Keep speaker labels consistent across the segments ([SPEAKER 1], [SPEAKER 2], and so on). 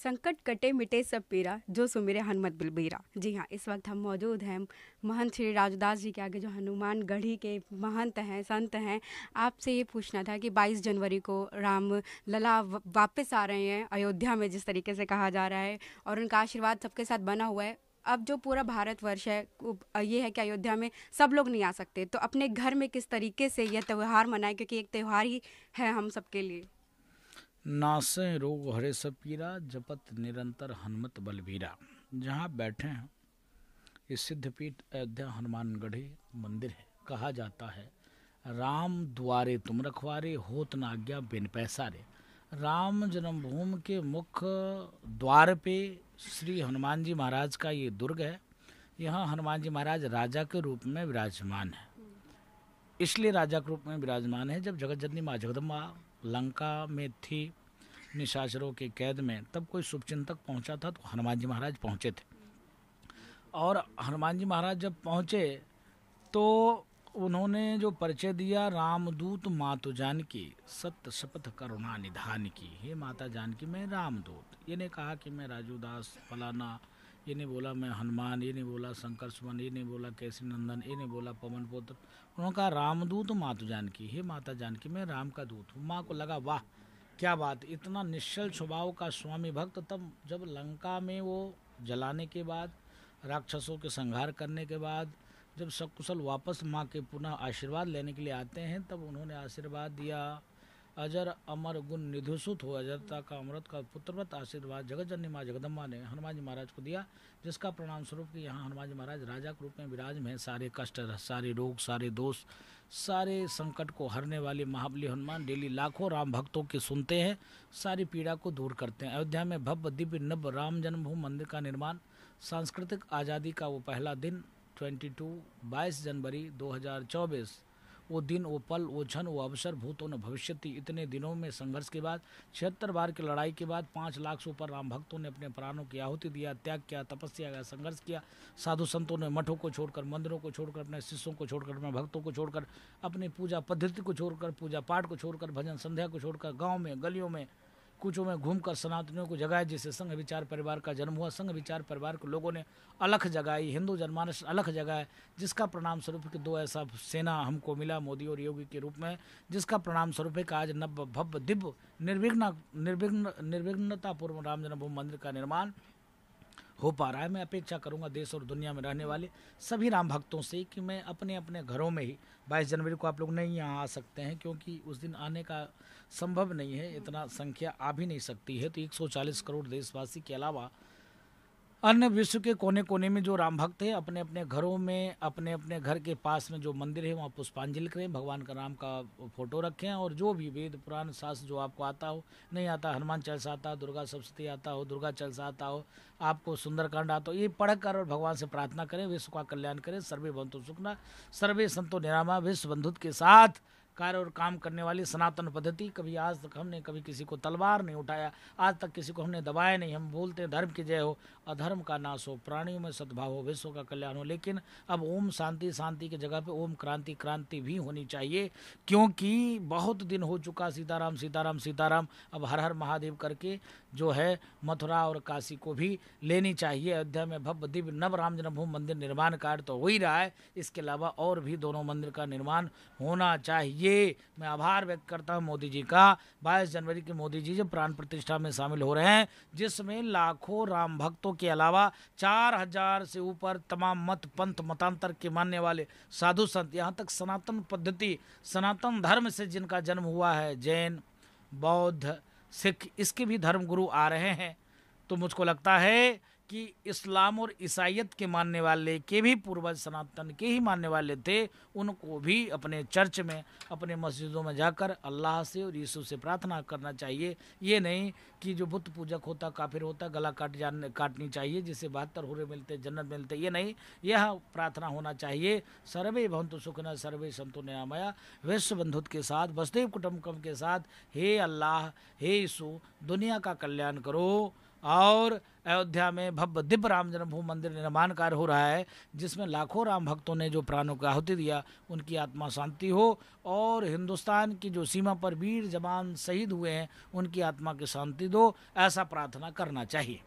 [SPEAKER 1] संकट कटे मिटे सब पीरा, जो सुमिरे हनुमत बिलबीरा। जी हाँ, इस वक्त हम मौजूद हैं महंत श्री राजूदास जी के आगे, जो हनुमान गढ़ी के महंत हैं, संत हैं। आपसे ये पूछना था कि 22 जनवरी को राम लला वापस आ रहे हैं अयोध्या में, जिस तरीके से कहा जा रहा है, और उनका आशीर्वाद सबके साथ बना हुआ है। अब जो पूरा भारतवर्ष है, ये है कि अयोध्या में सब लोग नहीं आ सकते, तो अपने घर में किस तरीके से यह त्यौहार मनाएं, क्योंकि एक त्यौहार ही है हम सबके लिए।
[SPEAKER 2] नासे रोग हरे सब पीरा, जपत निरंतर हनुमत बलबीरा। जहाँ बैठे हैं इस सिद्धपीठ अयोध्या हनुमानगढ़ी मंदिर है। कहा जाता है राम द्वारे तुम रखवारे, होत न आज्ञा बिन पैसारे। राम जन्मभूमि के मुख्य द्वार पे श्री हनुमान जी महाराज का ये दुर्ग है। यहाँ हनुमान जी महाराज राजा के रूप में विराजमान है। इसलिए राजा के रूप में विराजमान है। जब जगत जननी माँ जगदम्बा लंका में थी निशाचरों के कैद में, तब कोई शुभचिंतक पहुंचा था तो हनुमान जी महाराज पहुंचे थे। और हनुमान जी महाराज जब पहुंचे तो उन्होंने जो परिचय दिया, रामदूत मातु जानकी, सत्य शपथ करुणा निधान की। हे माता जानकी, मैं रामदूत। ये ने कहा कि मैं राजूदास फलाना, ये नहीं बोला मैं हनुमान, ये नहीं बोला शंकर सुमन, ये नहीं बोला केसरी नंदन, ये नहीं बोला पवन पुत्र। उन्होंने कहा रामदूत मातु जानकी, हे माता जानकी मैं राम का दूत हूँ। माँ को लगा वाह क्या बात, इतना निश्चल स्वभाव का स्वामी भक्त। तब जब लंका में वो जलाने के बाद, राक्षसों के संहार करने के बाद, जब सकुशल वापस माँ के पुनः आशीर्वाद लेने के लिए आते हैं, तब उन्होंने आशीर्वाद दिया, अजर अमर गुण निधिसुत हो, अजरता का अमृत का पुत्रवत आशीर्वाद जगत जननी माँ जगदम्बा ने हनुमान जी महाराज को दिया, जिसका प्रणाम स्वरूप कि यहाँ हनुमान जी महाराज राजा के रूप में विराज में। सारे कष्ट, सारे रोग, सारे दोष, सारे संकट को हरने वाले महाबली हनुमान डेली लाखों राम भक्तों की सुनते हैं, सारी पीड़ा को दूर करते हैं। अयोध्या में भव्य दिव्य नव राम जन्मभूमि मंदिर का निर्माण, सांस्कृतिक आज़ादी का वो पहला दिन 22 जनवरी 2024, वो दिन, वो पल, वो क्षण, वो अवसर भूतों न भविष्यति। इतने दिनों में संघर्ष के बाद, 76 बार की लड़ाई के बाद 5 लाख से ऊपर राम भक्तों ने अपने प्राणों की आहुति दिया, त्याग किया, तपस्या किया, संघर्ष किया। साधु संतों ने मठों को छोड़कर, मंदिरों को छोड़कर, अपने शिष्यों को छोड़कर, अपने भक्तों को छोड़कर, अपनी पूजा पद्धति को छोड़कर, पूजा पाठ को छोड़कर, भजन संध्या को छोड़कर, गाँव में, गलियों में, कुचों में घूमकर सनातनियों को जगाया। जिससे संघ विचार परिवार का जन्म हुआ। संघ विचार परिवार के लोगों ने अलख जगाई, हिंदू जनमानस अलख जगाए, जिसका परिणाम स्वरूप कि 2 ऐसा सेना हमको मिला मोदी और योगी के रूप में, जिसका परिणाम स्वरूप है कि आज नव भव्य दिव्य निर्विघ्नता पूर्व राम जन्मभूमि मंदिर का निर्माण हो पा रहा है। मैं अपेक्षा करूंगा देश और दुनिया में रहने वाले सभी राम भक्तों से कि मैं अपने अपने घरों में ही, 22 जनवरी को आप लोग नहीं यहाँ आ सकते हैं क्योंकि उस दिन आने का संभव नहीं है, इतना संख्या आ भी नहीं सकती है। तो 140 करोड़ देशवासी के अलावा अन्य विश्व के कोने कोने में जो राम भक्त हैं, अपने अपने घरों में, अपने अपने घर के पास में जो मंदिर है वहाँ पुष्पांजलि करें, भगवान का नाम का फोटो रखें, और जो भी वेद पुराण शास्त्र जो आपको आता हो, नहीं आता हनुमान चालीसा आता हो, दुर्गा सप्तशती आता हो, दुर्गा चालीसा आता हो, आपको सुंदरकांड आता हो, ये पढ़कर और भगवान से प्रार्थना करें, विश्व का कल्याण करें। सर्वे भवन्तु सुखिनः, सर्वे सन्तु निरामया। विश्व बंधुत्व के साथ कार्य और काम करने वाली सनातन पद्धति। कभी आज तक हमने कभी किसी को तलवार नहीं उठाया, आज तक किसी को हमने दबाया नहीं। हम बोलते हैं धर्म की जय हो, अधर्म का नाश हो, प्राणियों में सद्भाव हो, विश्व का कल्याण हो। लेकिन अब ओम शांति शांति की जगह पे ओम क्रांति क्रांति भी होनी चाहिए, क्योंकि बहुत दिन हो चुका सीताराम सीताराम सीताराम। अब हर हर महादेव करके जो है मथुरा और काशी को भी लेनी चाहिए। अयोध्या में भव्य दिव्य नव राम जन्मभूमि मंदिर निर्माण कार्य तो हो ही रहा है, इसके अलावा और भी दोनों मंदिर का निर्माण होना चाहिए। मैं आभार व्यक्त करता हूं मोदी जी का। 22 जनवरी के मोदी जी जब प्राण प्रतिष्ठा में शामिल हो रहे हैं, जिसमें लाखों राम भक्तों के अलावा 4000 से ऊपर तमाम मत पंथ मतांतर के मानने वाले साधु संत, यहाँ तक सनातन पद्धति, सनातन धर्म से जिनका जन्म हुआ है, जैन, बौद्ध, सिख, इसके भी धर्मगुरु आ रहे हैं। तो मुझको लगता है कि इस्लाम और ईसाइयत के मानने वाले के भी पूर्वज सनातन के ही मानने वाले थे, उनको भी अपने चर्च में, अपने मस्जिदों में जाकर अल्लाह से और यीशु से प्रार्थना करना चाहिए। ये नहीं कि जो बुत पूजक होता, काफिर होता, गला काटनी चाहिए, जिसे 72 हुर्रे मिलते, जन्नत मिलते, ये नहीं। यह प्रार्थना होना चाहिए, सर्वे भवन्तु सुखिनः, सर्वे सन्तु निरामया। विश्व बंधुत्व के साथ, वसुदेव कुटुम्बकम के साथ, हे अल्लाह, हे यीशु, दुनिया का कल्याण करो, और अयोध्या में भव्य दिव्य राम जन्मभूमि मंदिर निर्माण कार्य हो रहा है, जिसमें लाखों राम भक्तों ने जो प्राणों को आहुति दिया, उनकी आत्मा शांति हो, और हिंदुस्तान की जो सीमा पर वीर जवान शहीद हुए हैं उनकी आत्मा की शांति दो, ऐसा प्रार्थना करना चाहिए।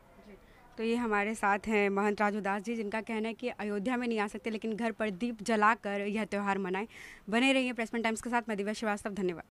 [SPEAKER 1] तो ये हमारे साथ हैं महंत राजू दास जी, जिनका कहना है कि अयोध्या में नहीं आ सकते लेकिन घर पर दीप जलाकर यह त्यौहार मनाएं। बने रहिए प्रेस टाइम्स के साथ। मैं दिव्या श्रीवास्तव, धन्यवाद।